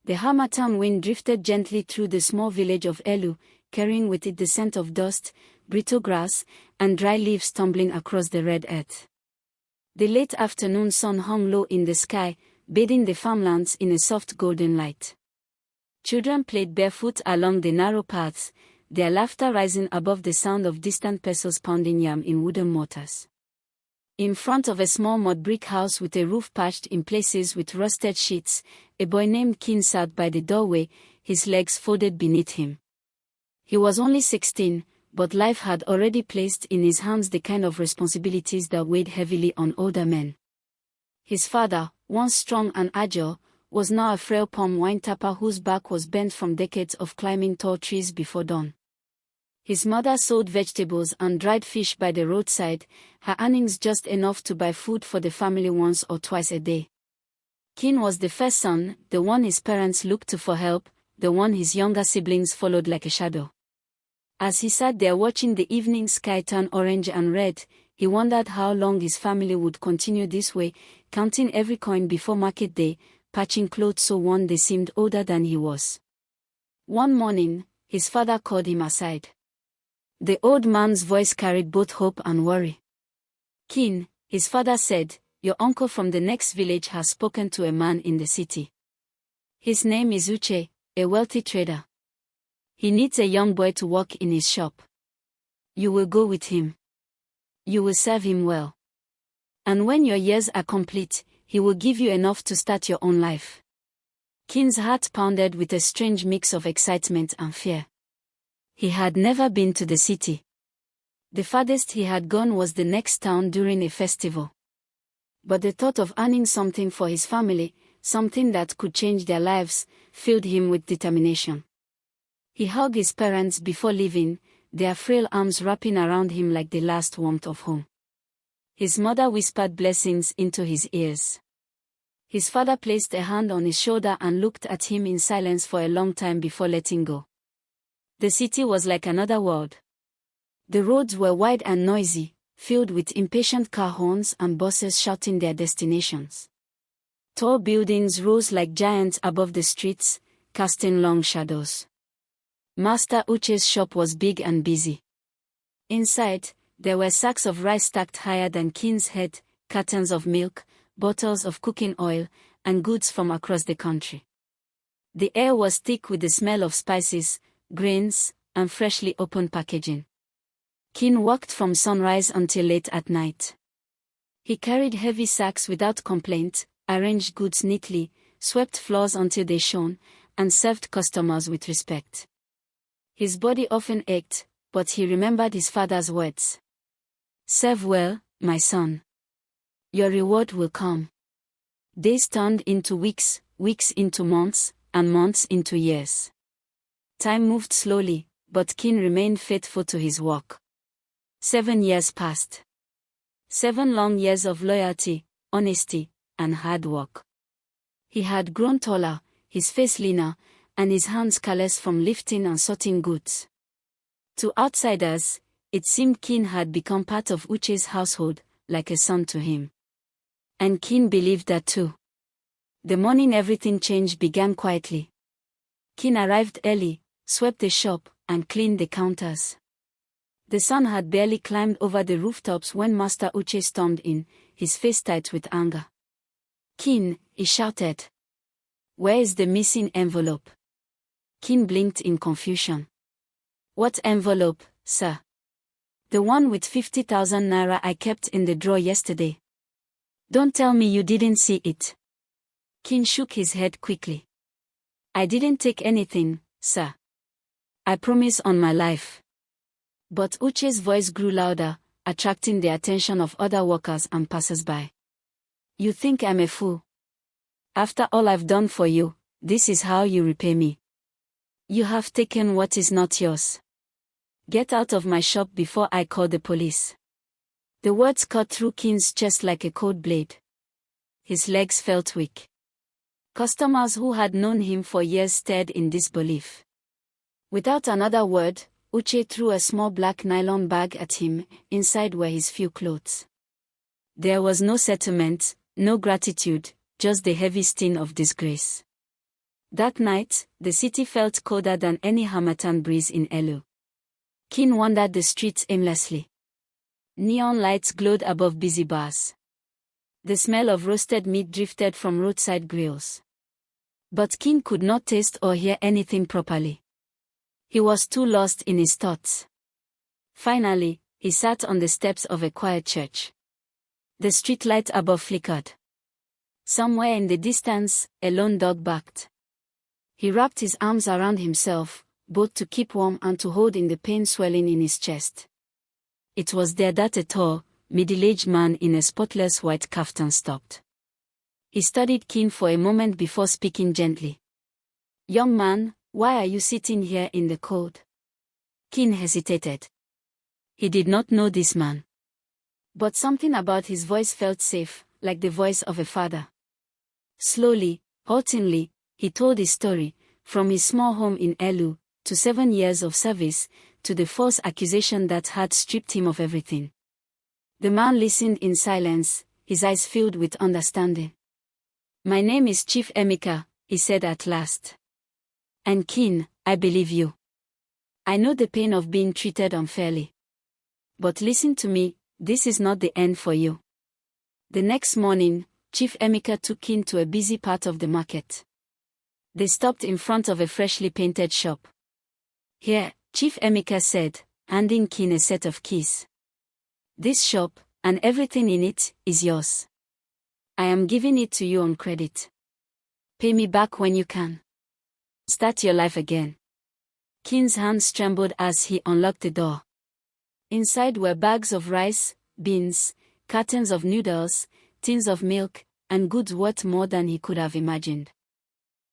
The harmattan wind drifted gently through the small village of Elu, carrying with it the scent of dust, brittle grass, and dry leaves tumbling across the red earth. The late afternoon sun hung low in the sky, bathing the farmlands in a soft golden light. Children played barefoot along the narrow paths, their laughter rising above the sound of distant pesos pounding yam in wooden mortars. In front of a small mud brick house with a roof patched in places with rusted sheets, a boy named Kene sat by the doorway, his legs folded beneath him. He was only 16, but life had already placed in his hands the kind of responsibilities that weighed heavily on older men. His father, once strong and agile, was now a frail palm wine tapper whose back was bent from decades of climbing tall trees before dawn. His mother sold vegetables and dried fish by the roadside, her earnings just enough to buy food for the family once or twice a day. Kene was the first son, the one his parents looked to for help, the one his younger siblings followed like a shadow. As he sat there watching the evening sky turn orange and red, he wondered how long his family would continue this way, counting every coin before market day, patching clothes so worn they seemed older than he was. One morning, his father called him aside. The old man's voice carried both hope and worry. "Kene," his father said, "your uncle from the next village has spoken to a man in the city. His name is Uche, a wealthy trader. He needs a young boy to work in his shop. You will go with him. You will serve him well. And when your years are complete, he will give you enough to start your own life." Kene's heart pounded with a strange mix of excitement and fear. He had never been to the city. The farthest he had gone was the next town during a festival. But the thought of earning something for his family, something that could change their lives, filled him with determination. He hugged his parents before leaving, their frail arms wrapping around him like the last warmth of home. His mother whispered blessings into his ears. His father placed a hand on his shoulder and looked at him in silence for a long time before letting go. The city was like another world. The roads were wide and noisy, filled with impatient car horns and buses shouting their destinations. Tall buildings rose like giants above the streets, casting long shadows. Master Uche's shop was big and busy. Inside, there were sacks of rice stacked higher than Kene's head, cartons of milk, bottles of cooking oil, and goods from across the country. The air was thick with the smell of spices, grains, and freshly opened packaging. Kene worked from sunrise until late at night. He carried heavy sacks without complaint, arranged goods neatly, swept floors until they shone, and served customers with respect. His body often ached, but he remembered his father's words. "Serve well, my son. Your reward will come." Days turned into weeks, weeks into months, and months into years. Time moved slowly, but Kene remained faithful to his work. 7 years passed. 7 long years of loyalty, honesty, and hard work. He had grown taller, his face leaner, and his hands calloused from lifting and sorting goods. To outsiders, it seemed Kene had become part of Uche's household, like a son to him. And Kene believed that too. The morning everything changed began quietly. Kene arrived early, swept the shop, and cleaned the counters. The sun had barely climbed over the rooftops when Master Uche stormed in, his face tight with anger. "Kene," he shouted. "Where is the missing envelope?" Kene blinked in confusion. "What envelope, sir?" "The one with 50,000 naira I kept in the drawer yesterday." "Don't tell me you didn't see it." Kene shook his head quickly. "I didn't take anything, sir. I promise on my life." But Uche's voice grew louder, attracting the attention of other workers and passers-by. "You think I'm a fool? After all I've done for you, this is how you repay me. You have taken what is not yours. Get out of my shop before I call the police." The words cut through Kene's chest like a cold blade. His legs felt weak. Customers who had known him for years stared in disbelief. Without another word, Uche threw a small black nylon bag at him, inside were his few clothes. There was no settlement, no gratitude, just the heavy sting of disgrace. That night, the city felt colder than any harmattan breeze in Elu. Kene wandered the streets aimlessly. Neon lights glowed above busy bars. The smell of roasted meat drifted from roadside grills. But Kene could not taste or hear anything properly. He was too lost in his thoughts. Finally, he sat on the steps of a quiet church. The streetlight above flickered. Somewhere in the distance, a lone dog barked. He wrapped his arms around himself, both to keep warm and to hold in the pain swelling in his chest. It was there that a tall, middle-aged man in a spotless white kaftan stopped. He studied Kene for a moment before speaking gently. "Young man, why are you sitting here in the cold?" Kene hesitated. He did not know this man. But something about his voice felt safe, like the voice of a father. Slowly, haltingly, he told his story, from his small home in Elu, to 7 years of service, to the false accusation that had stripped him of everything. The man listened in silence, his eyes filled with understanding. "My name is Chief Emeka," he said at last. "And Kene, I believe you. I know the pain of being treated unfairly. But listen to me, this is not the end for you." The next morning, Chief Emeka took Kene to a busy part of the market. They stopped in front of a freshly painted shop. "Here," Chief Emeka said, handing Kene a set of keys. "This shop, and everything in it, is yours. I am giving it to you on credit. Pay me back when you can. Start your life again." Kene's hands trembled as he unlocked the door. Inside were bags of rice, beans, cartons of noodles, tins of milk, and goods worth more than he could have imagined.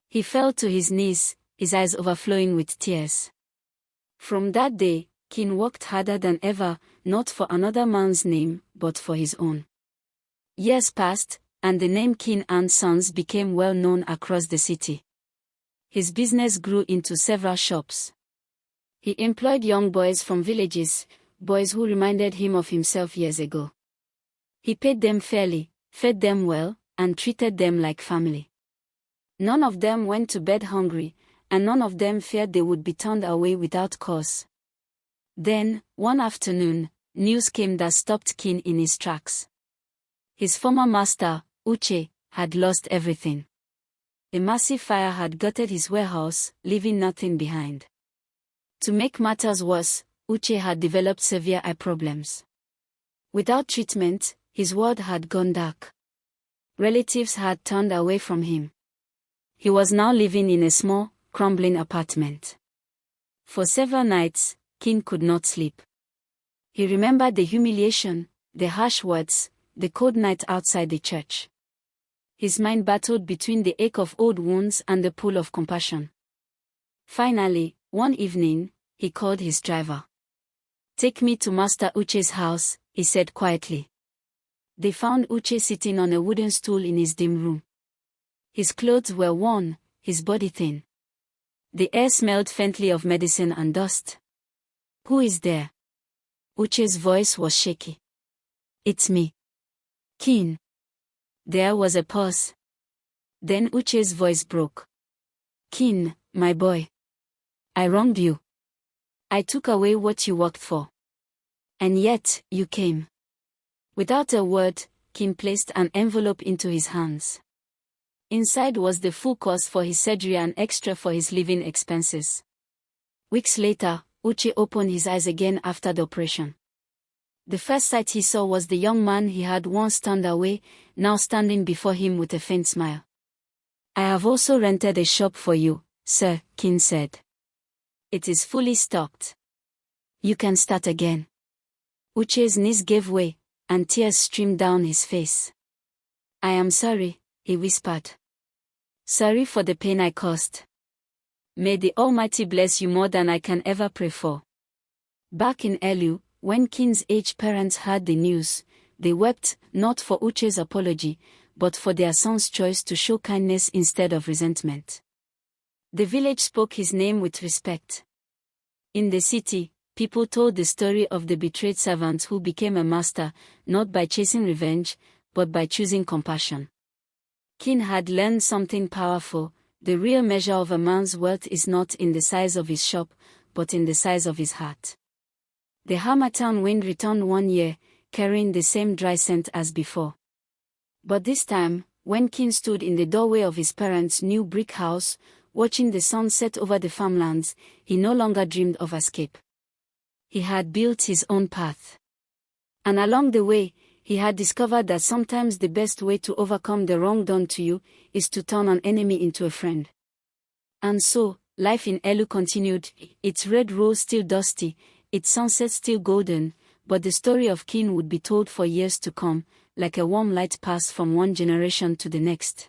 He fell to his knees, his eyes overflowing with tears. From that day, Kene worked harder than ever, not for another man's name, but for his own. Years passed, and the name Kene and Sons became well known across the city. His business grew into several shops. He employed young boys from villages, boys who reminded him of himself years ago. He paid them fairly, fed them well, and treated them like family. None of them went to bed hungry, and none of them feared they would be turned away without cause. Then, one afternoon, news came that stopped Kene in his tracks. His former master, Uche, had lost everything. A massive fire had gutted his warehouse, leaving nothing behind. To make matters worse, Uche had developed severe eye problems. Without treatment, his world had gone dark. Relatives had turned away from him. He was now living in a small, crumbling apartment. For several nights, Kene could not sleep. He remembered the humiliation, the harsh words, the cold night outside the church. His mind battled between the ache of old wounds and the pull of compassion. Finally, one evening, he called his driver. "Take me to Master Uche's house," he said quietly. They found Uche sitting on a wooden stool in his dim room. His clothes were worn, his body thin. The air smelled faintly of medicine and dust. "Who is there?" Uche's voice was shaky. "It's me. Kene." There was a pause. Then Uche's voice broke. "Kene, my boy. I wronged you. I took away what you worked for. And yet, you came." Without a word, Kene placed an envelope into his hands. Inside was the full cost for his surgery and extra for his living expenses. Weeks later, Uche opened his eyes again after the operation. The first sight he saw was the young man he had once turned away, now standing before him with a faint smile. "I have also rented a shop for you, sir," Kene said. "It is fully stocked. You can start again." Uche's knees gave way, and tears streamed down his face. "I am sorry," he whispered. "Sorry for the pain I caused. May the Almighty bless you more than I can ever pray for." Back in Elu, when Kene's aged parents heard the news, they wept, not for Uche's apology, but for their son's choice to show kindness instead of resentment. The village spoke his name with respect. In the city, people told the story of the betrayed servant who became a master, not by chasing revenge, but by choosing compassion. Kene had learned something powerful: The real measure of a man's wealth is not in the size of his shop, but in the size of his heart. The Harmattan wind returned one year, carrying the same dry scent as before. But this time, when Kene stood in the doorway of his parents' new brick house, watching the sun set over the farmlands, he no longer dreamed of escape. He had built his own path. And along the way, he had discovered that sometimes the best way to overcome the wrong done to you is to turn an enemy into a friend. And so, life in Elu continued, its red rose still dusty, its sunset still golden, but the story of Kene would be told for years to come, like a warm light passed from one generation to the next.